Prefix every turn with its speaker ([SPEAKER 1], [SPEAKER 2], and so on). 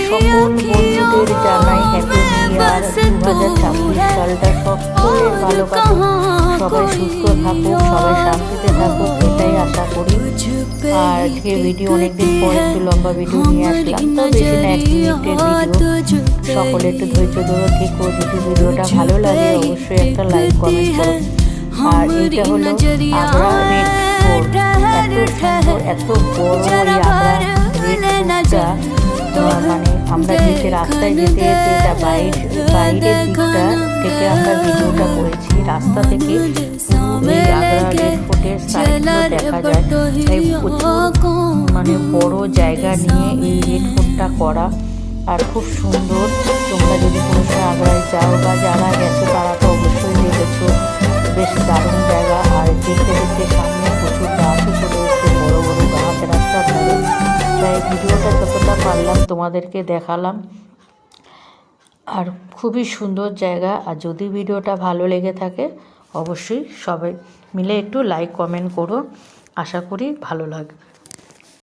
[SPEAKER 1] সকল বন্ধুদের জানাই হ্যাপি নিউ ইয়ার 2026 সালটা সকলের ভালো কাটুক, সবাই সুস্থ থাকুক, সবাই শান্তিতে থাকুক, এটাই আশা করি। আর আজকে ভিডিও অনেকদিন পর একটু লম্বা ভিডিও নিয়ে আসলাম, তো বেশি না 1 মিনিটের ভিডিও। সকলে একটু ধৈর্য ধরে থেকো, যদি ভিডিওটা ভালো লাগে অবশ্যই একটা লাইক কমেন্ট করো। আর এটা হলো আগ্রা রেড ফোর্ট, এত সুন্দর এত বড় এই আগ্রা রেড ফোর্টটা, মানে আমরা যেতে রাস্তায় যেতে যেতে এটা বাইরের দিকটা থেকে আমরা ভিডিওটা করেছি, রাস্তা থেকে এই আগ্রা রেড ফোর্টের সাইডগুলো দেখা যায়। তাই প্রচুর মানে বড় জায়গা নিয়ে এই রেড ফোর্টটা করা, আর খুব সুন্দর। তোমরা যদি কোনো সময় আগ্রায় যাও বা যারা গেছো তারা তো অবশ্যই দেখেছো, বেশ দারুণ জায়গা। আর দেখতে দেখতে সামনে প্রচুর গাছও চলে এসছে, বড় বড় গাছ রাস্তার ধারে। তাই ভিডিওটা যতটা পারলাম তোমাদেরকে দেখালাম। আর খুবই সুন্দর জায়গা। আর যদি ভিডিওটা ভালো লেগে থাকে অবশ্যই সবাই মিলে একটু লাইক কমেন্ট করো, আশা করি ভালো লাগবে।